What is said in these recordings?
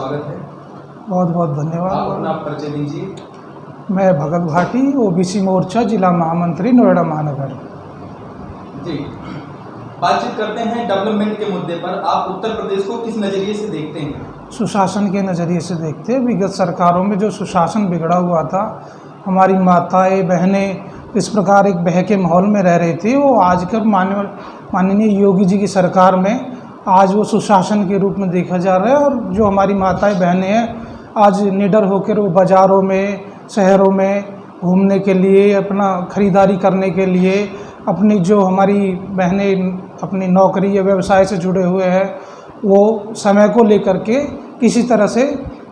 स्वागत है। बहुत बहुत आप धन्यवाद। अपना परिचय दीजिए। मैं भगत भाटी, ओबीसी मोर्चा जिला महामंत्री, नोएडा महानगर। जी, बातचीत करते हैं डेवलपमेंट के मुद्दे पर। आप उत्तर प्रदेश को किस नज़रिए से देखते हैं? सुशासन के नज़रिए से देखते हैं। विगत सरकारों में जो सुशासन बिगड़ा हुआ था, हमारी माताएं बहनें इस प्रकार एक बहके माहौल में रह रही थी, वो आजकल माननीय योगी जी की सरकार में आज वो सुशासन के रूप में देखा जा रहा है। और जो हमारी माताएं बहनें हैं, आज निडर होकर वो बाज़ारों में, शहरों में घूमने के लिए, अपना ख़रीदारी करने के लिए, अपनी जो हमारी बहनें अपनी नौकरी या व्यवसाय से जुड़े हुए हैं, वो समय को लेकर के किसी तरह से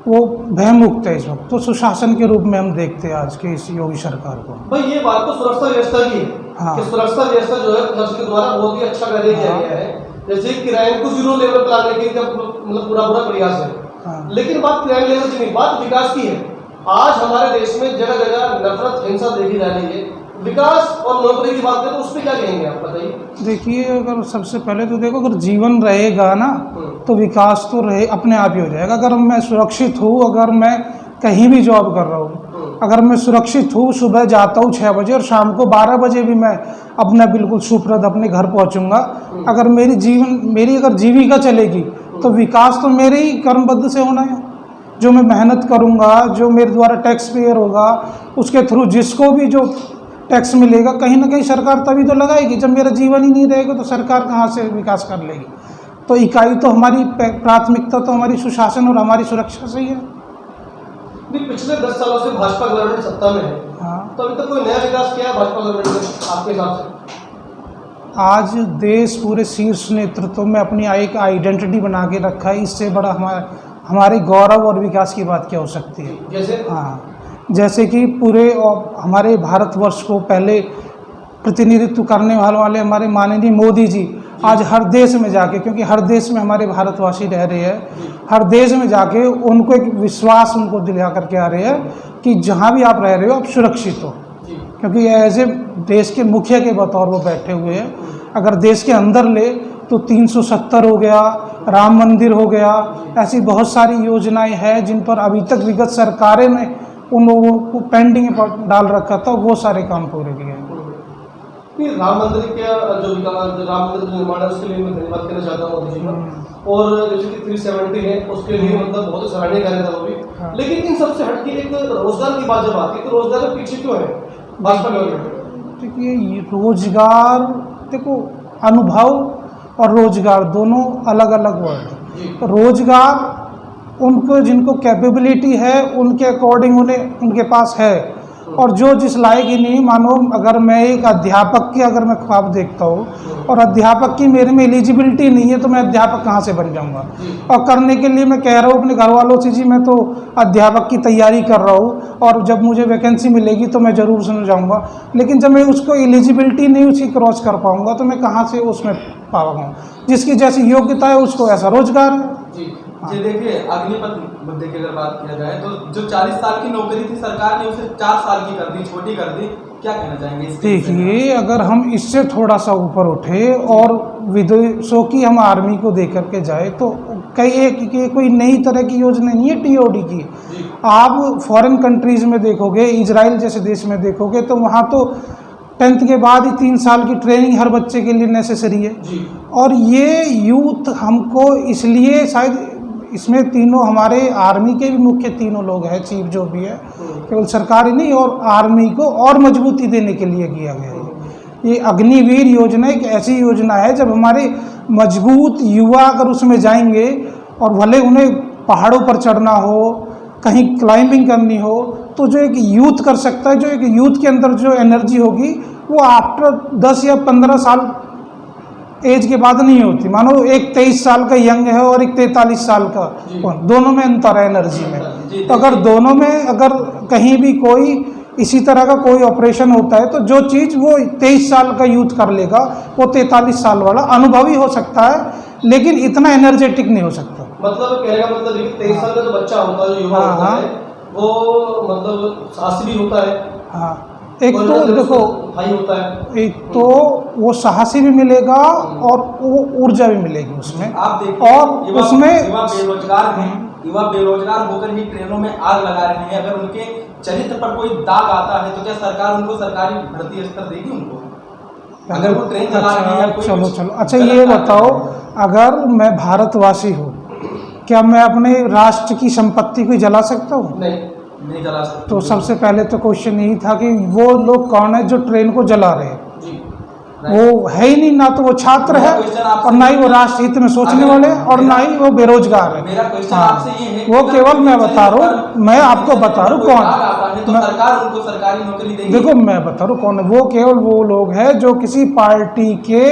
वो भयमुक्त है इस वक्त। तो सुशासन के रूप में हम देखते हैं आज के इस योगी सरकार को। भाई ये बात तो सुरक्षा व्यवस्था की है। हाँ। कि सुरक्षा व्यवस्था जो है प्रशासन के द्वारा बहुत ही अच्छा कार्य किया गया है। जैसे किराए को जीरो लेवल पर लाने के लिए मतलब पूरा प्रयास है। हाँ। लेकिन बात किराए लेवल की नहीं, बात विकास की है। आज हमारे देश में जगह जगह नफरत हिंसा देखी जा रही है। विकास और नौकरी की बात करें तो उस पर क्या कहेंगे आप, बताइए। देखिए, अगर सबसे पहले तो देखो, अगर जीवन रहेगा ना तो विकास तो रहे अपने आप ही हो जाएगा। अगर मैं सुरक्षित हूँ, अगर मैं कहीं भी जॉब कर रहा हूँ, अगर मैं सुरक्षित हूँ, सुबह जाता हूँ 6 बजे और शाम को 12 बजे भी मैं अपना बिल्कुल सुप्रद अपने घर पहुँचूँगा, अगर मेरी अगर जीविका चलेगी तो विकास तो मेरे ही कर्मबद्ध से होना है। जो मैं मेहनत करूँगा, जो मेरे द्वारा टैक्स पेयर होगा, उसके थ्रू जिसको भी जो टैक्स मिलेगा, कहीं ना कहीं सरकार तभी तो लगाएगी। जब मेरा जीवन ही नहीं रहेगा तो सरकार कहाँ से विकास कर लेगी? तो इकाई तो हमारी प्राथमिकता तो हमारी सुशासन और हमारी सुरक्षा से ही है। पिछले 10 सालों से भाजपा गवर्नमेंट सत्ता में है। हाँ। तो अभी तक कोई नया विकास किया है भाजपा गवर्नमेंट ने आपके हिसाब से? आज देश पूरे शीर्ष नेतृत्व में अपनी एक आइडेंटिटी बना के रखा है। इससे बड़ा हमारे गौरव और विकास की बात क्या हो सकती है? जैसे? हाँ, जैसे कि पूरे हमारे भारतवर्ष को पहले प्रतिनिधित्व करने वाले हमारे माननीय मोदी जी आज हर देश में जाके, क्योंकि हर देश में हमारे भारतवासी रह रहे हैं, हर देश में जाके उनको एक विश्वास उनको दिला करके आ रहे हैं कि जहाँ भी आप रह रहे हो आप सुरक्षित हो। क्योंकि एज ए देश के मुखिया के बतौर वो बैठे हुए हैं। अगर देश के अंदर ले तो 370 हो गया, राम मंदिर हो गया, ऐसी बहुत सारी योजनाएं हैं जिन पर अभी तक विगत सरकारें ने उन लोगों को पेंडिंग पर डाल रखा था, वो सारे काम पूरे किए हैं। राम मंदिर का जो राम मंदिर जो निर्माण है उसके लिए मैं धन्यवाद करना चाहता हूँ मोदी जी का। और जैसे कि 370 है उसके लिए मतलब बहुत सराहनीय कार्य था वो भी। लेकिन इन सबसे हटके एक रोजगार की बात जब आती है तो रोजगार में पीछे क्यों है भाजपा गवर्नमेंट? देखिए, रोजगार, देखो, अनुभव और रोजगार दोनों अलग अलग वर्ड है। रोजगार उनको जिनको कैपेबिलिटी है उनके अकॉर्डिंग उनके पास है, और जो जिस लायक ही नहीं। मानो अगर मैं एक अध्यापक की अगर मैं ख्वाब देखता हूँ और अध्यापक की मेरे में एलिजिबिलिटी नहीं है तो मैं अध्यापक कहाँ से बन जाऊँगा? और करने के लिए मैं कह रहा हूँ अपने घर वालों से, जी मैं तो अध्यापक की तैयारी कर रहा हूँ और जब मुझे वैकेंसी मिलेगी तो मैं ज़रूर उसमें जाऊँगा। लेकिन जब मैं उसको एलिजिबिलिटी नहीं उसकी क्रॉस कर पाऊँगा तो मैं कहाँ से उसमें पाऊँगा? जिसकी जैसी योग्यता है उसको ऐसा रोजगार है। जी देखिए, अग्निपथ मुद्दे की अगर बात किया जाए तो जो 40 साल की नौकरी थी सरकार ने उसे 4 साल की कर दी, छोटी कर दी। क्या कहना चाहेंगे इस? देखिए, अगर हम इससे थोड़ा सा ऊपर उठे और विदेशों की हम आर्मी को दे करके जाए तो कोई नई तरह की योजना नहीं है टीओडी की। आप फॉरेन कंट्रीज़ में देखोगे, इजराइल जैसे देश में देखोगे तो वहाँ तो 10th के बाद ही 3 साल की ट्रेनिंग हर बच्चे के लिए नेसेसरी है। और ये यूथ हमको इसलिए शायद इसमें तीनों हमारे आर्मी के भी मुख्य तीनों लोग हैं, चीफ जो भी है, केवल सरकार ही नहीं, और आर्मी को और मजबूती देने के लिए किया गया है। ये अग्निवीर योजना एक ऐसी योजना है जब हमारे मजबूत युवा अगर उसमें जाएंगे और भले उन्हें पहाड़ों पर चढ़ना हो, कहीं क्लाइंबिंग करनी हो, तो जो एक यूथ कर सकता है, जो एक यूथ के अंदर जो एनर्जी होगी वो आफ्टर 10 या 15 साल एज के बाद नहीं होती। मानो एक 23 साल का यंग है और एक 43 साल का, दोनों में अंतर है एनर्जी में। तो अगर दोनों में अगर कहीं भी कोई इसी तरह का कोई ऑपरेशन होता है तो जो चीज़ वो 23 साल का यूथ कर लेगा वो 43 साल वाला अनुभवी हो सकता है, लेकिन इतना एनर्जेटिक नहीं हो सकता। मतलब कहने का मतलब 23 साल का जो बच्चा होता है, जो युवा होता है, वो मतलब साहसी भी होता है। हाँ, एक तो देखो भाई होता है, एक तो वो साहसी भी मिलेगा और वो ऊर्जा भी मिलेगी उसमें। आप देखिए, और उसमें बेरोजगार हैं युवा बेरोजगार होकर ही ट्रेनों में आग लगा रहे हैं, अगर उनके चरित्र पर कोई दाग आता है तो क्या सरकार उनको सरकारी भर्ती स्तर देगी उनको? अगर वो ट्रेन चला रहे हैं या कोई चलो कुछ चलो, अच्छा गलत ये काम कर बताओ, रहे हैं। अगर मैं भारतवासी हूँ, क्या मैं अपने राष्ट्र की संपत्ति को जला सकता हूँ? नहीं जला सकते। तो सबसे पहले तो क्वेश्चन यही था कि वो लोग कौन है जो ट्रेन को जला रहे हैं? जी वो है ही नहीं, ना तो वो छात्र है मेरा क्वेश्चन आपसे और ना ही वो राष्ट्र हित में सोचने वाले हैं और ना ही वो बेरोजगार है। मेरा क्वेश्चन हाँ, आपसे ये है, वो अगर केवल कोई मैं बता रहा हूँ, चरित्र मैं पर- आपको बता रहा हूँ कोई कौन दाग आता है तो मैं- सरकार उनको सरकारी नौकरी देगी। देखो मैं बता रहा हूँ कौन है, वो केवल वो लोग हैं जो किसी पार्टी के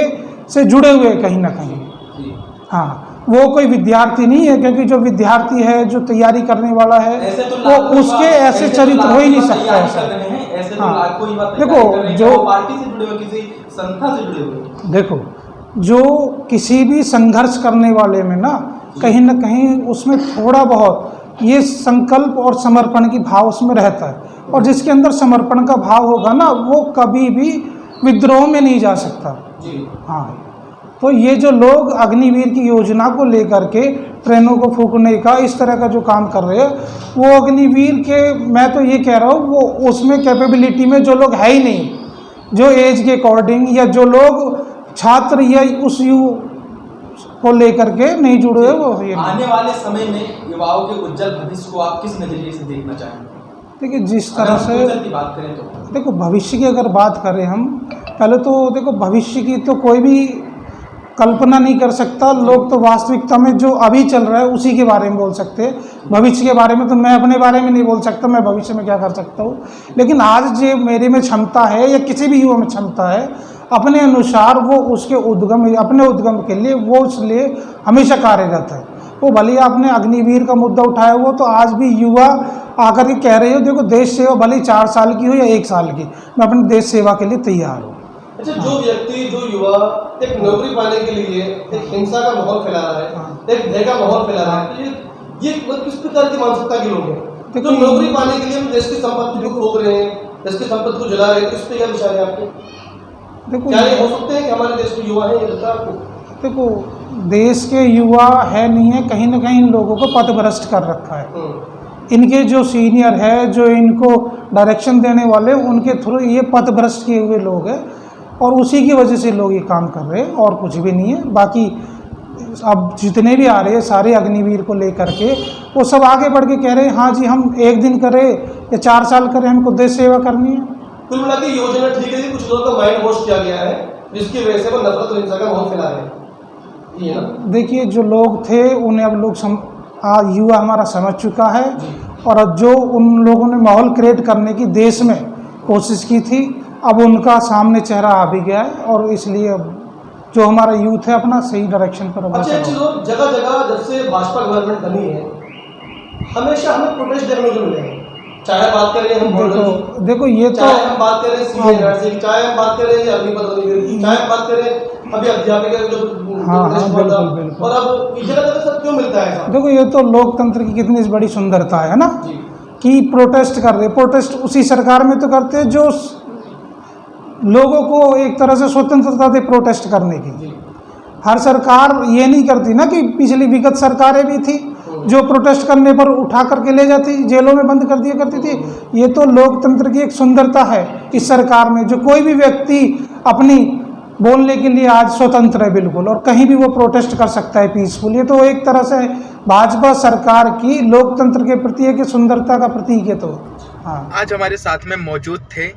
से जुड़े हुए हैं कहीं ना कहीं। जी। हाँ, वो कोई विद्यार्थी नहीं है, क्योंकि जो विद्यार्थी है, जो तैयारी करने वाला है, ऐसे तो वो लाखों उसके युवा- ऐसे तो चरित्र हो ही नहीं लाखों युवा सकता तैयारी ऐसा। कर रहे हैं, ऐसे तो हाँ। लाखों युवा देखो, तैयारी कर रहे हैं, जो- वो पार्टी से जुड़े हुए, किसी संस्था से जुड़े हुए। देखो, जो किसी भी संघर्ष करने वाले में ना कहीं उसमें थोड़ा बहुत ये संकल्प और समर्पण की भाव उसमें रहता है, और जिसके अंदर समर्पण का भाव होगा ना, वो कभी भी विद्रोह में नहीं जा सकता। जी हाँ, तो ये जो लोग अग्निवीर की योजना को लेकर के ट्रेनों को फूकने का इस तरह का जो काम कर रहे हैं, वो अग्निवीर के, मैं तो ये कह रहा हूँ, वो उसमें कैपेबिलिटी में जो लोग है ही नहीं, जो एज के अकॉर्डिंग या जो लोग छात्र या उस को लेकर के नहीं जुड़े हैं, वो ये नहीं। आने वाले समय में युवाओं के उज्जवल भविष्य को आप किस नजरिए से देखना चाहेंगे? देखिए, जिस अगर तरह हम से फ्यूचर की बात करें तो देखो, भविष्य की अगर बात करें हम, पहले तो देखो, भविष्य की तो कोई भी कल्पना नहीं कर सकता। लोग तो वास्तविकता में जो अभी चल रहा है उसी के बारे में बोल सकते हैं। भविष्य के बारे में तो मैं अपने बारे में नहीं बोल सकता, मैं भविष्य में क्या कर सकता हूँ। लेकिन आज जो मेरे में क्षमता है या किसी भी युवा में क्षमता है, अपने अनुसार वो उसके अपने उद्गम के लिए वो इसलिए हमेशा कार्यरत है। वो भले आपने अग्निवीर का मुद्दा उठाया हुआ, तो आज भी युवा आकर के कह रहे हो, देखो देश सेवा भले 4 साल की हो या 1 साल की, मैं अपनी देश सेवा के लिए तैयार हूँ। अच्छा, जो व्यक्ति, जो युवा एक नौकरी पाने के लिए एक हिंसा का माहौल फैला रहा है, एक भय का माहौल फैला रहा है, तो ये किस प्रकार की मानसिकता के लोग हैं जो नौकरी पाने के लिए हम देश की संपत्ति को फूंक रहे हैं, देश की संपत्ति को जला रहे हैं? इस पे क्या विचार है आपके? देखो, क्या ये हो सकते हैं कि हमारे देश के युवा हैं, ये लगता है आपको? देखो, देश के युवा है नहीं है, कहीं ना कहीं इन लोगों को पथभ्रष्ट कर रखा है। इनके जो सीनियर है, जो इनको डायरेक्शन देने वाले, उनके थ्रू ये पथभ्रष्ट किए हुए लोग हैं, और उसी की वजह से लोग ये काम कर रहे हैं, और कुछ भी नहीं है। बाकी अब जितने भी आ रहे हैं सारे अग्निवीर को लेकर के, वो सब आगे बढ़ के कह रहे हैं, हाँ जी हम 1 दिन करें या 4 साल करें, हमको देश सेवा करनी है। कुल मिला के योजना ठीक है कि कुछ लोगों का माइंड वॉश किया गया है, जिसकी वजह से वो नफरत और हिंसा का माहौल फैला रहे हैं, ये ना? देखिए, जो लोग थे उन्हें अब लोग युवा हमारा समझ चुका है, और अब जो उन लोगों ने माहौल क्रिएट करने की देश में कोशिश की थी, अब उनका सामने चेहरा आ भी गया है, और इसलिए अब जो हमारा यूथ है अपना सही डायरेक्शन पर अब अच्छा, चलो, जगह जगह जब से भाजपा गवर्नमेंट बनी है, हमेशा हमें प्रोटेस्ट देखने को मिले हैं। चाहे बात करें हम बॉर्डर की, देखो ये तो चाहे हम बात करें CA की, चाहे हम बात करें अग्निपथ अग्निवीर की, चाहे हम बात करें अभी अध्यापक जो प्रोटेस्ट हुआ था, बिल्कुल। और अब इस जगह सब क्यों मिलता है ऐसा? देखो, ये तो लोकतंत्र की कितनी बड़ी सुंदरता है ना, जी, कि प्रोटेस्ट कर रहे, प्रोटेस्ट उसी सरकार में तो करते हैं जो लोगों को एक तरह से स्वतंत्रता दे प्रोटेस्ट करने की। जी, हर सरकार ये नहीं करती ना, कि पिछली विगत सरकारें भी थी जो प्रोटेस्ट करने पर उठा करके ले जाती, जेलों में बंद कर दिया करती थी। ये तो लोकतंत्र की एक सुंदरता है इस सरकार में, जो कोई भी व्यक्ति अपनी बोलने के लिए आज स्वतंत्र है बिल्कुल, और कहीं भी वो प्रोटेस्ट कर सकता है पीसफुल। ये तो एक तरह से भाजपा सरकार की लोकतंत्र के प्रति एक सुंदरता का प्रतीक है। तो हाँ, आज हमारे साथ में मौजूद थे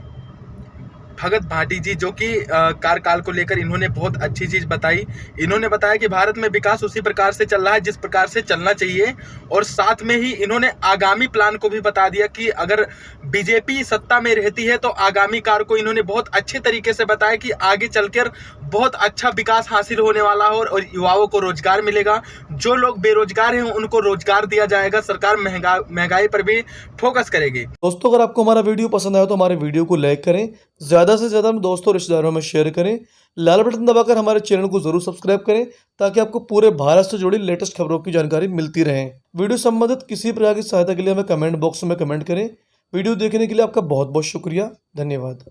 भगत भाटी जी, जो कि कार्यकाल को लेकर इन्होंने बहुत अच्छी चीज बताई। इन्होंने बताया कि भारत में विकास उसी प्रकार से चल रहा है जिस प्रकार से चलना चाहिए, और साथ में ही इन्होंने आगामी प्लान को भी बता दिया कि अगर बीजेपी सत्ता में रहती है तो आगामी कार्य को इन्होंने बहुत अच्छे तरीके से बताया कि आगे चलकर बहुत अच्छा विकास हासिल होने वाला हो और युवाओं को रोजगार मिलेगा। जो लोग बेरोजगार हैं उनको रोजगार दिया जाएगा। सरकार महंगाई पर भी फोकस करेगी। दोस्तों, अगर आपको हमारा वीडियो पसंद आया तो हमारे वीडियो को लाइक करें, ज़्यादा से ज़्यादा दोस्तों रिश्तेदारों में शेयर करें, लाल बटन दबाकर हमारे चैनल को जरूर सब्सक्राइब करें ताकि आपको पूरे भारत से जुड़ी लेटेस्ट खबरों की जानकारी मिलती रहे। वीडियो संबंधित किसी प्रकार की सहायता के लिए हमें कमेंट बॉक्स में कमेंट करें। वीडियो देखने के लिए आपका बहुत बहुत शुक्रिया। धन्यवाद।